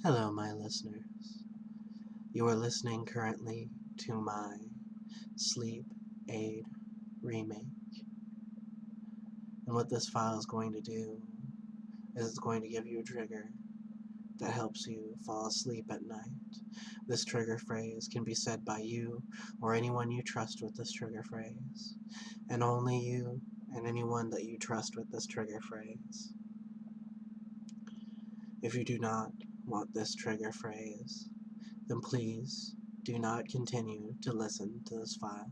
Hello, my listeners. You are listening currently to my sleep aid remake. And what this file is going to do is it's going to give you a trigger that helps you fall asleep at night. This trigger phrase can be said by you or anyone you trust with this trigger phrase. And only you and anyone that you trust with this trigger phrase. If you do not want this trigger phrase, then please do not continue to listen to this file.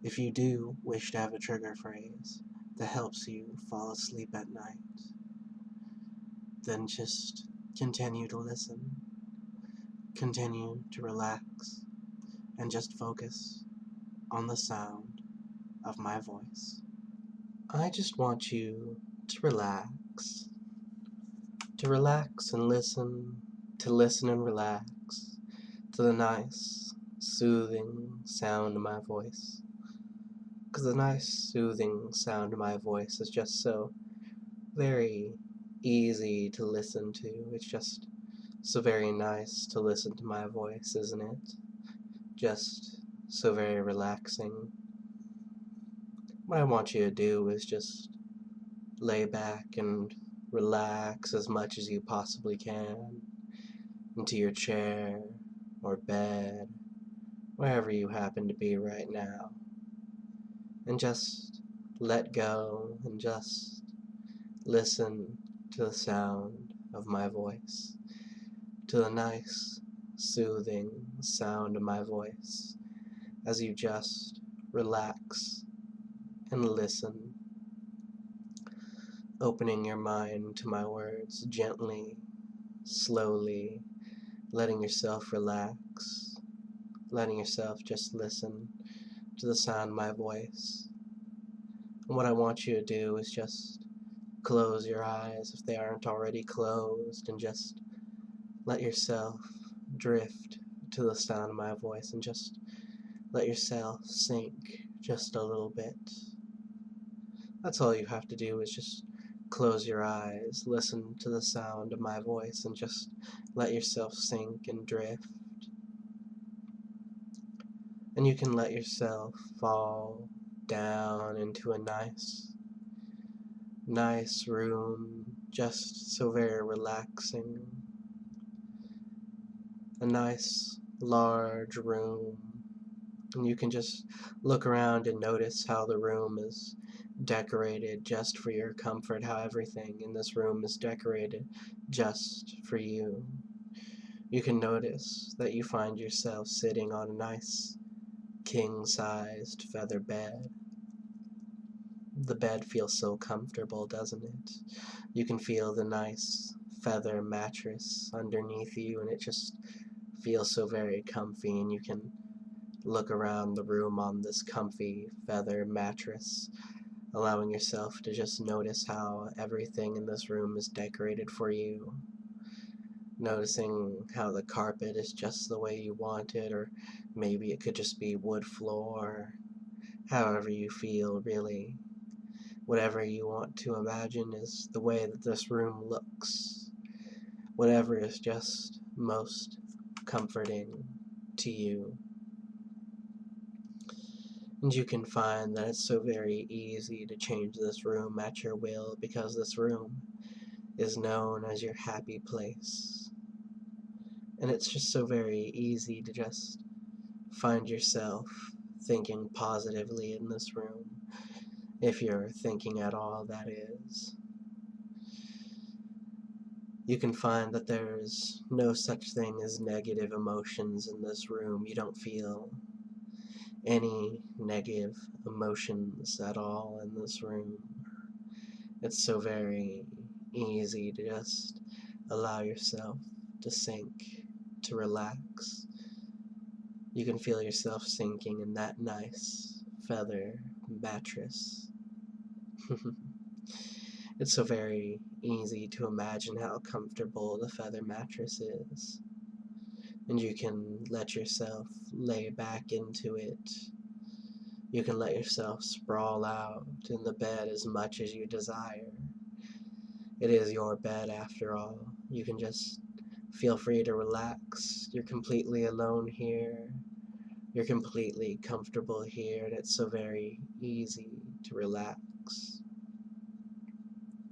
If you do wish to have a trigger phrase that helps you fall asleep at night, then just continue to listen, continue to relax, and just focus on the sound of my voice. I just want you to relax and listen, to listen and relax to the nice, soothing sound of my voice. Because the nice, soothing sound of my voice is just so very easy to listen to. It's just so very nice to listen to my voice, isn't it? Just so very relaxing. What I want you to do is just lay back and relax as much as you possibly can into your chair or bed, wherever you happen to be right now, and just let go and just listen to the sound of my voice, to the nice, soothing sound of my voice as you just relax and listen, opening your mind to my words gently, slowly, letting yourself relax, letting yourself just listen to the sound of my voice. And what I want you to do is just close your eyes if they aren't already closed, and just let yourself drift to the sound of my voice and just let yourself sink just a little bit. That's all you have to do, is just close your eyes, listen to the sound of my voice, and just let yourself sink and drift. And you can let yourself fall down into a nice room, just so very relaxing. A nice, large room. And you can just look around and notice how the room is decorated just for your comfort, how everything in this room is decorated just for you. You can notice that you find yourself sitting on a nice king-sized feather bed. The bed feels so comfortable, doesn't it? You can feel the nice feather mattress underneath you, and it just feels so very comfy, and you can look around the room on this comfy feather mattress, allowing yourself to just notice how everything in this room is decorated for you. Noticing how the carpet is just the way you want it, or maybe it could just be wood floor, however you feel, really. Whatever you want to imagine is the way that this room looks. Whatever is just most comforting to you. And you can find that it's so very easy to change this room at your will, because this room is known as your happy place. And it's just so very easy to just find yourself thinking positively in this room, if you're thinking at all, that is. You can find that there's no such thing as negative emotions in this room. You don't feel any negative emotions at all in this room. It's so very easy to just allow yourself to sink, to relax. You can feel yourself sinking in that nice feather mattress. It's so very easy to imagine how comfortable the feather mattress is. And you can let yourself lay back into it. You can let yourself sprawl out in the bed as much as you desire. It is your bed after all. You can just feel free to relax. You're completely alone here. You're completely comfortable here, and it's so very easy to relax.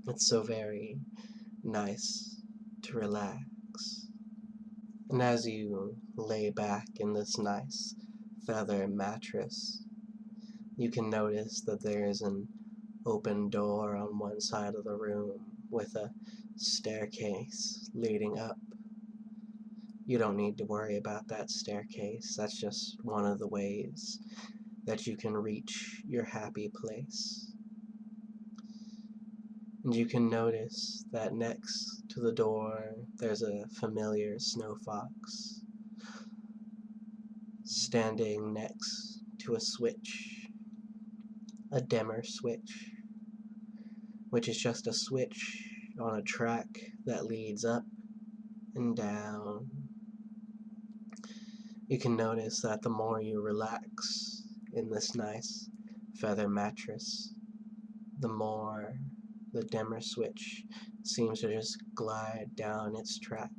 It's so very nice to relax. And as you lay back in this nice feather mattress, you can notice that there is an open door on one side of the room with a staircase leading up. You don't need to worry about that staircase. That's just one of the ways that you can reach your happy place. And you can notice that next to the door there's a familiar snow fox standing next to a switch, a dimmer switch, which is just a switch on a track that leads up and down. You can notice that the more you relax in this nice feather mattress, the more the dimmer switch seems to just glide down its track.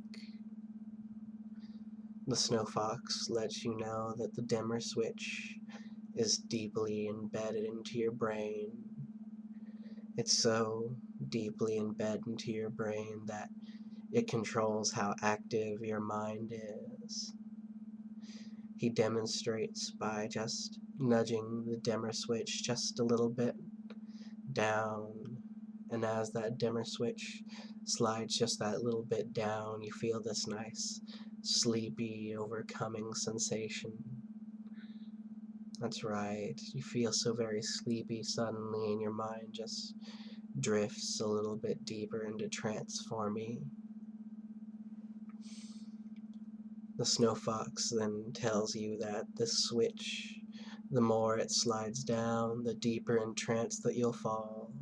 The snow fox lets you know that the dimmer switch is deeply embedded into your brain. It's so deeply embedded into your brain that it controls how active your mind is. He demonstrates by just nudging the dimmer switch just a little bit down, and as that dimmer switch slides just that little bit down, you feel this nice, sleepy, overcoming sensation. That's right, you feel so very sleepy suddenly, and your mind just drifts a little bit deeper into transforming. The snow fox then tells you that this switch, the more it slides down, the deeper in trance that you'll fall.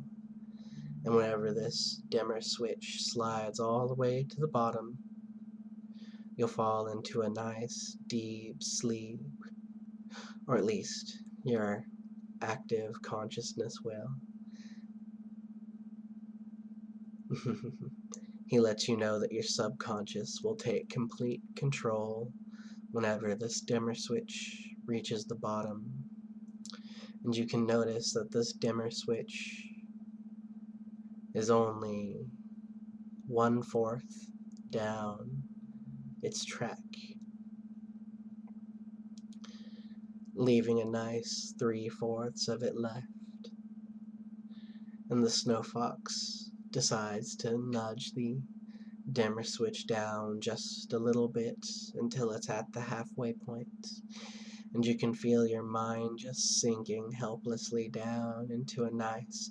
And whenever this dimmer switch slides all the way to the bottom, you'll fall into a nice, deep sleep, or at least your active consciousness will. He lets you know that your subconscious will take complete control whenever this dimmer switch reaches the bottom. And you can notice that this dimmer switch is only 1/4 down its track, leaving a nice 3/4 of it left. And the snow fox decides to nudge the dimmer switch down just a little bit until it's at the halfway point, and you can feel your mind just sinking helplessly down into a nice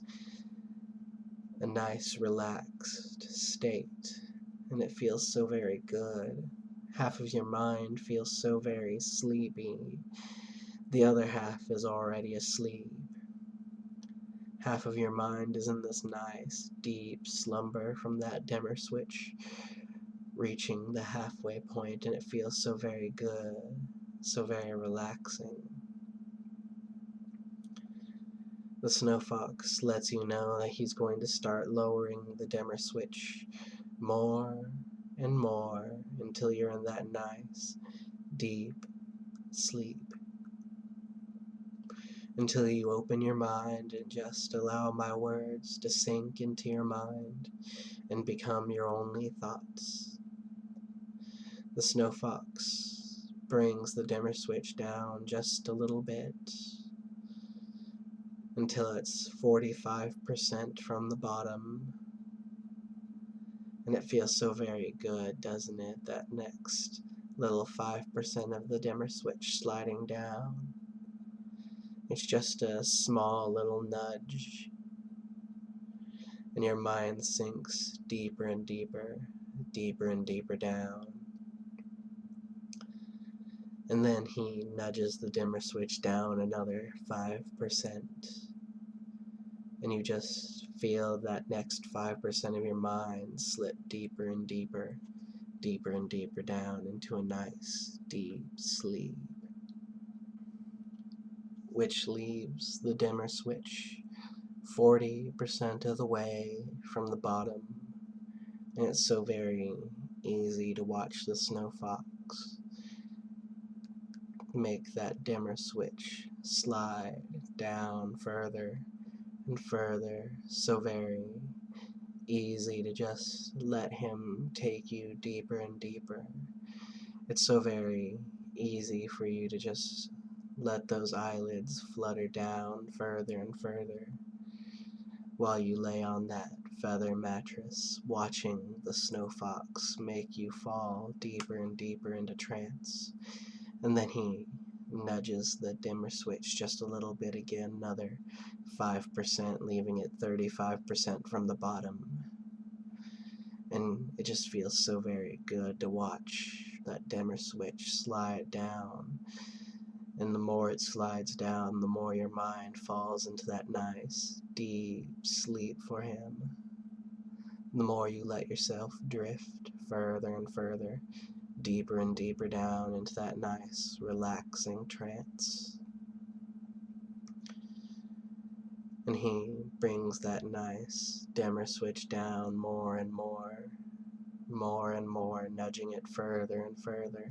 relaxed state, and it feels so very good. Half of your mind feels so very sleepy, the other half is already asleep. Half of your mind is in this nice, deep slumber from that dimmer switch reaching the halfway point, and it feels so very good, so very relaxing. The snow fox lets you know that he's going to start lowering the dimmer switch more and more until you're in that nice, deep sleep. Until you open your mind and just allow my words to sink into your mind and become your only thoughts. The snow fox brings the dimmer switch down just a little bit until it's 45% from the bottom. And it feels so very good, doesn't it? That next little 5% of the dimmer switch sliding down. It's just a small little nudge, and your mind sinks deeper and deeper, deeper and deeper down. And then he nudges the dimmer switch down another 5%, and you just feel that next 5% of your mind slip deeper and deeper, deeper and deeper down into a nice, deep sleep, which leaves the dimmer switch 40% of the way from the bottom, And it's so very easy to watch the snow fox make that dimmer switch slide down further and further. So very easy to just let him take you deeper and deeper. It's so very easy for you to just let those eyelids flutter down further and further while you lay on that feather mattress, watching the snow fox make you fall deeper and deeper into trance. And then he nudges the dimmer switch just a little bit again, another 5%, leaving it 35% from the bottom. And it just feels so very good to watch that dimmer switch slide down. And the more it slides down, the more your mind falls into that nice, deep sleep for him. The more you let yourself drift further and further, deeper and deeper down into that nice, relaxing trance. And he brings that nice dimmer switch down more and more, nudging it further and further,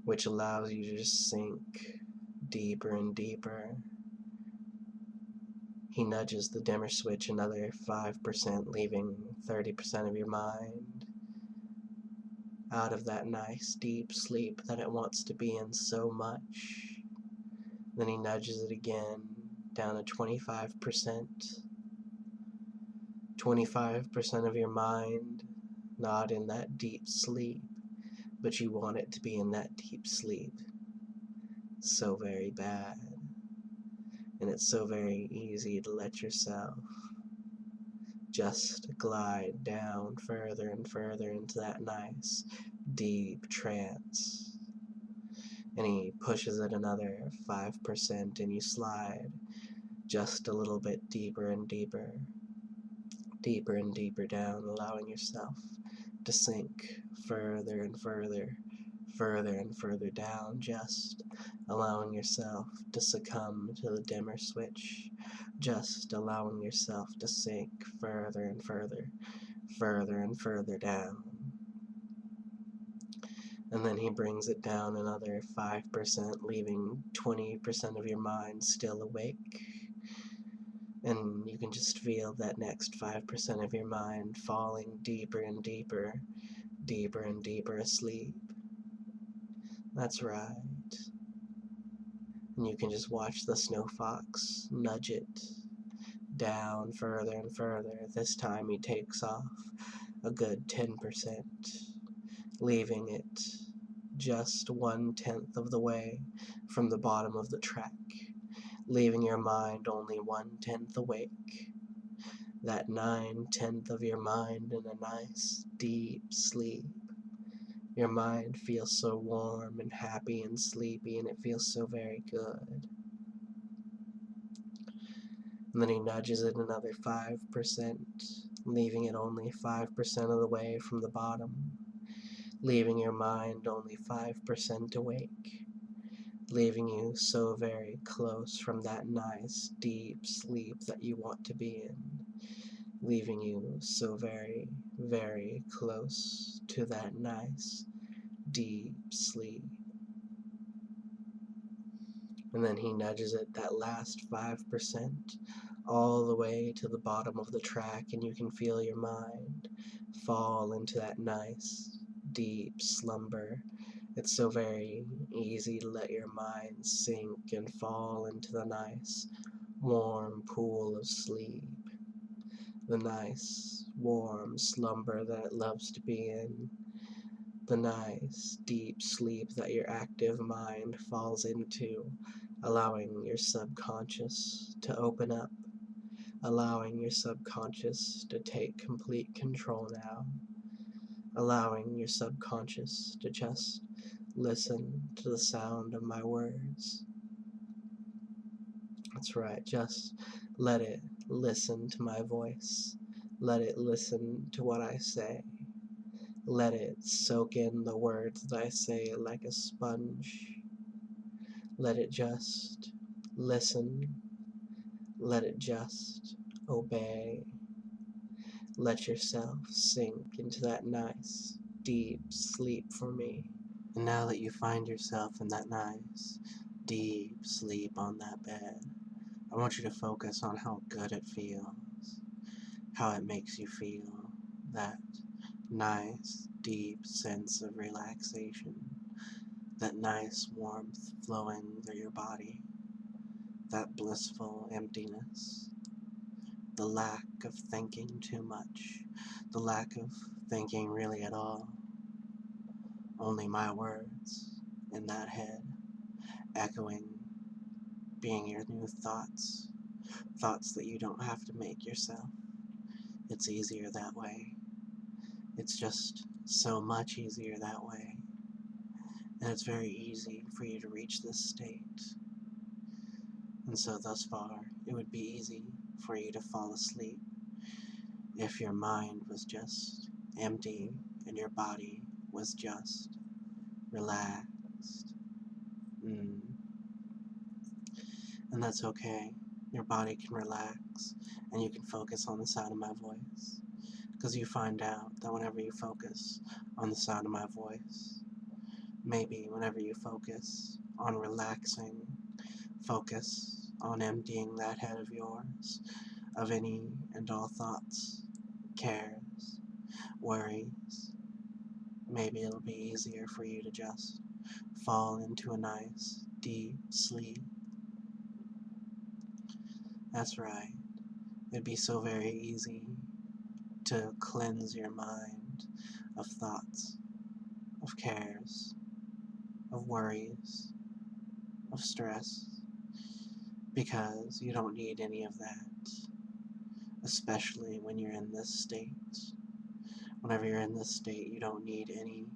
which allows you to just sink deeper and deeper. He nudges the dimmer switch another 5%, leaving 30% of your mind out of that nice deep sleep that it wants to be in so much. Then he nudges it again down to 25%. 25% of your mind not in that deep sleep, but you want it to be in that deep sleep so very bad. And it's so very easy to let yourself just glide down further and further into that nice deep trance. And he pushes it another 5%, and you slide just a little bit deeper and deeper, deeper and deeper down, allowing yourself to sink further and further, further and further down, just allowing yourself to succumb to the dimmer switch, just allowing yourself to sink further and further, further and further down. And then he brings it down another 5%, leaving 20% of your mind still awake. And you can just feel that next 5% of your mind falling deeper and deeper, deeper and deeper asleep. That's right. And you can just watch the snow fox nudge it down further and further. This time he takes off a good 10%, leaving it just 1/10 of the way from the bottom of the track, leaving your mind only 1/10 awake. That 9/10 of your mind in a nice deep sleep. Your mind feels so warm and happy and sleepy, and it feels so very good. And then he nudges it another 5%, leaving it only 5% of the way from the bottom, leaving your mind only 5% awake, leaving you so very close from that nice deep sleep that you want to be in, leaving you so very, very close to that nice deep sleep. And then he nudges it that last 5% all the way to the bottom of the track, and you can feel your mind fall into that nice deep slumber. It's so very easy to let your mind sink and fall into the nice warm pool of sleep, the nice warm slumber that it loves to be in, the nice deep sleep that your active mind falls into, allowing your subconscious to open up, allowing your subconscious to take complete control now, allowing your subconscious to just listen to the sound of my words. That's right, just let it listen to my voice. Let it listen to what I say. Let it soak in the words that I say like a sponge. Let it just listen. Let it just obey. Let yourself sink into that nice, deep sleep for me. And now that you find yourself in that nice, deep sleep on that bed, I want you to focus on how good it feels, how it makes you feel, that nice, deep sense of relaxation, that nice warmth flowing through your body, that blissful emptiness, the lack of thinking too much, the lack of thinking really at all, only my words in that head, echoing, being your new thoughts, thoughts that you don't have to make yourself. It's easier that way. It's just so much easier that way. And it's very easy for you to reach this state. And so thus far, it would be easy for you to fall asleep if your mind was just empty and your body was just relaxed. And that's okay. Your body can relax and you can focus on the sound of my voice. Because you find out that whenever you focus on the sound of my voice, maybe whenever you focus on relaxing, focus on emptying that head of yours of any and all thoughts, cares, worries, maybe it'll be easier for you to just fall into a nice, deep sleep. That's right. It'd be so very easy to cleanse your mind of thoughts, of cares, of worries, of stress, because you don't need any of that, especially when you're in this state. Whenever you're in this state, you don't need any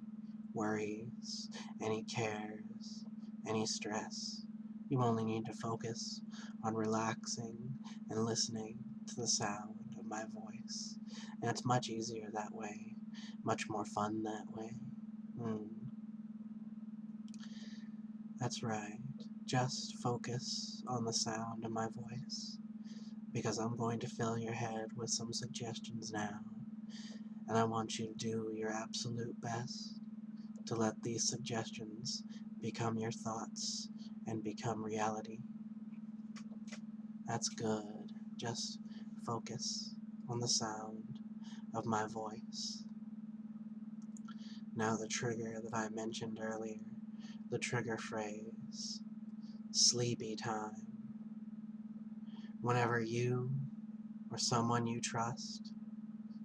worries, any cares, any stress. You only need to focus on relaxing and listening to the sound of my voice. And it's much easier that way, much more fun that way. That's right. Just focus on the sound of my voice, because I'm going to fill your head with some suggestions now, and I want you to do your absolute best to let these suggestions become your thoughts and become reality. That's good. Just focus on the sound of my voice. Now the trigger that I mentioned earlier, the trigger phrase, sleepy time. Whenever you or someone you trust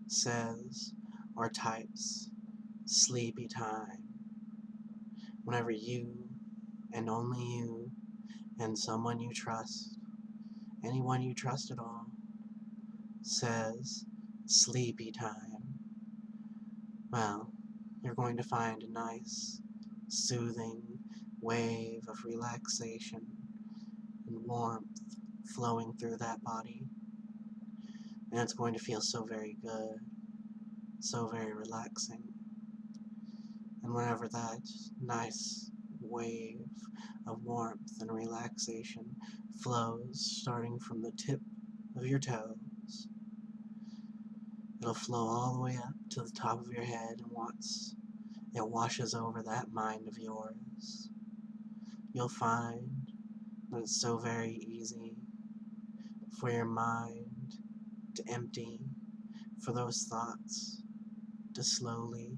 says or types sleepy time, whenever you and only you and someone you trust, anyone you trust at all, says sleepy time, well, you're going to find a nice, soothing wave of relaxation and warmth flowing through that body. And it's going to feel so very good, so very relaxing. And whenever that nice wave of warmth and relaxation flows, starting from the tip of your toes, it'll flow all the way up to the top of your head, and once it washes over that mind of yours, you'll find that it's so very easy for your mind to empty, for those thoughts to slowly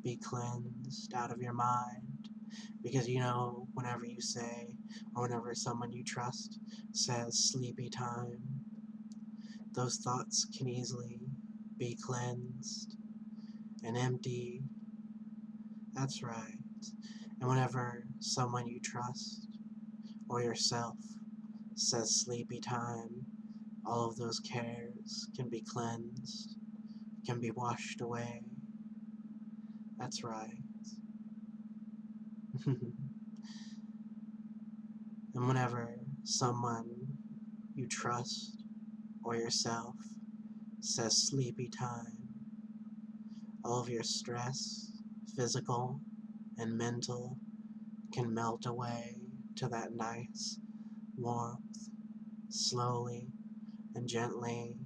be cleansed out of your mind. Because you know, whenever you say, or whenever someone you trust says sleepy time, those thoughts can easily be cleansed and emptied. That's right. And whenever someone you trust or yourself says sleepy time, all of those cares can be cleansed, can be washed away. That's right. And whenever someone you trust or yourself says sleepy time, all of your stress, physical and mental, can melt away to that nice warmth, slowly and gently.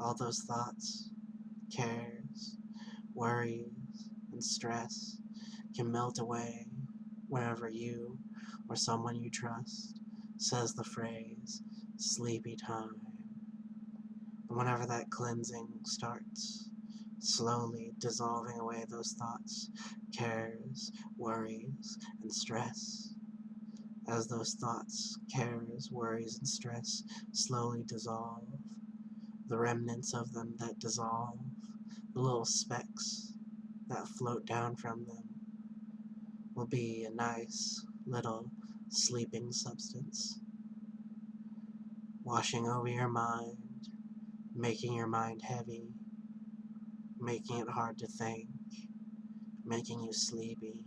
All those thoughts cares, worries, and stress can melt away whenever you or someone you trust says the phrase, sleepy time. And whenever that cleansing starts, slowly dissolving away those thoughts, cares, worries, and stress. As those thoughts, cares, worries, and stress slowly dissolve, the remnants of them that dissolve, the little specks that float down from them, will be a nice little sleeping substance, washing over your mind, making your mind heavy, making it hard to think, making you sleepy,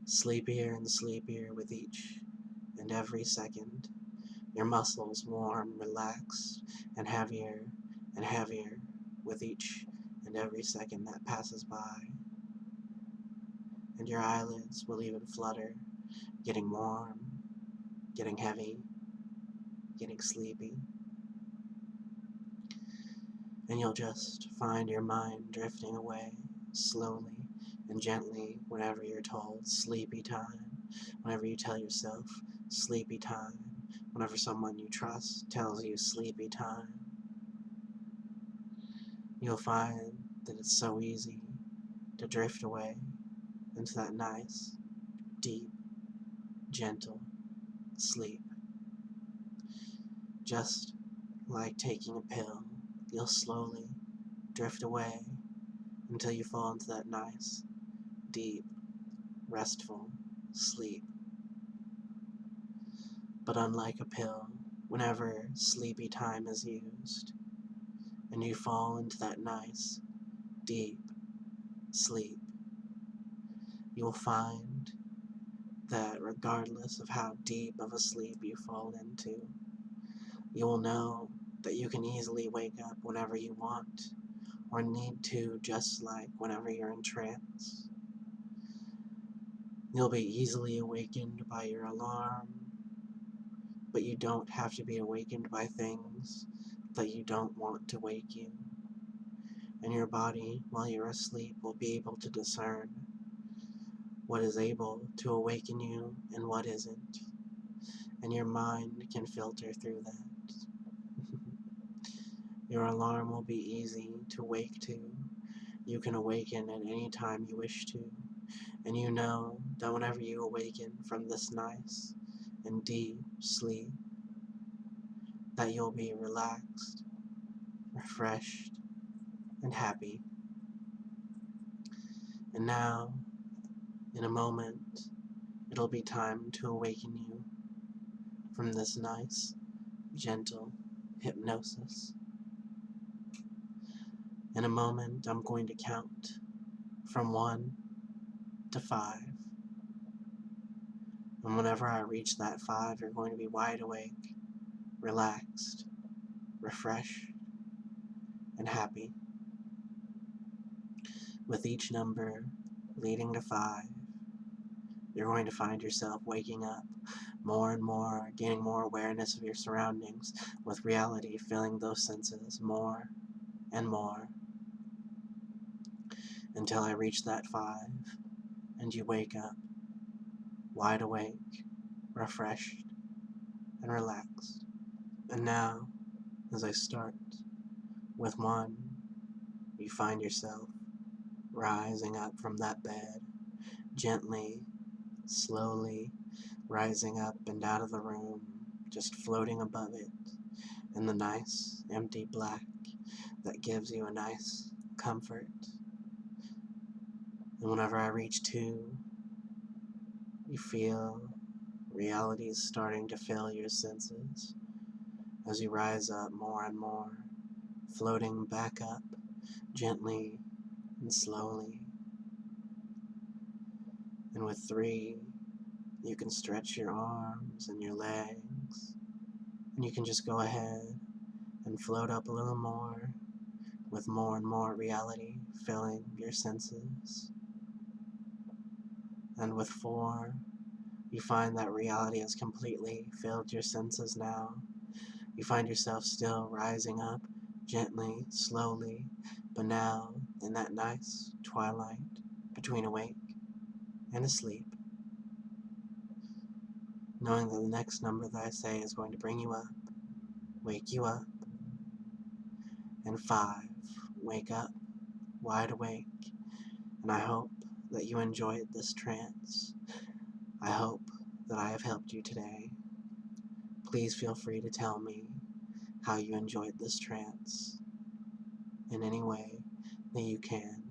sleepier and sleepier with each and every second. Your muscles warm, relaxed, and heavier with each and every second that passes by. And your eyelids will even flutter, getting warm, getting heavy, getting sleepy. And you'll just find your mind drifting away, slowly and gently, whenever you're told sleepy time, whenever you tell yourself sleepy time, whenever someone you trust tells you sleepy time. You'll find that it's so easy to drift away into that nice, deep, gentle sleep. Just like taking a pill, you'll slowly drift away until you fall into that nice, deep, restful sleep. But unlike a pill, whenever sleepy time is used, and you fall into that nice, deep sleep, you'll find that regardless of how deep of a sleep you fall into, you will know that you can easily wake up whenever you want, or need to, just like whenever you're in trance. You'll be easily awakened by your alarm, but you don't have to be awakened by things that you don't want to wake you. And your body, while you're asleep, will be able to discern what is able to awaken you and what isn't. And your mind can filter through that. Your alarm will be easy to wake to. You can awaken at any time you wish to. And you know that whenever you awaken from this nice and deep sleep, that you'll be relaxed, refreshed, and happy. And now, in a moment, it'll be time to awaken you from this nice, gentle hypnosis. In a moment, I'm going to count from 1 to 5. And whenever I reach that 5, you're going to be wide awake, relaxed, refreshed, and happy. With each number leading to 5, you're going to find yourself waking up more and more, gaining more awareness of your surroundings, with reality filling those senses more and more, until I reach that 5, and you wake up, wide awake, refreshed, and relaxed. And now, as I start with 1, you find yourself rising up from that bed, gently, slowly, rising up and out of the room, just floating above it in the nice, empty black that gives you a nice comfort. And whenever I reach 2, you feel reality is starting to fill your senses as you rise up more and more, floating back up gently and slowly. And with 3, you can stretch your arms and your legs, and you can just go ahead and float up a little more, with more and more reality filling your senses. And with 4, you find that reality has completely filled your senses now. You find yourself still rising up gently, slowly, but now in that nice twilight between awake and asleep, knowing that the next number that I say is going to bring you up, wake you up, and 5, wake up, wide awake, and I hope that you enjoyed this trance. I hope that I have helped you today. Please feel free to tell me how you enjoyed this trance in any way that you can.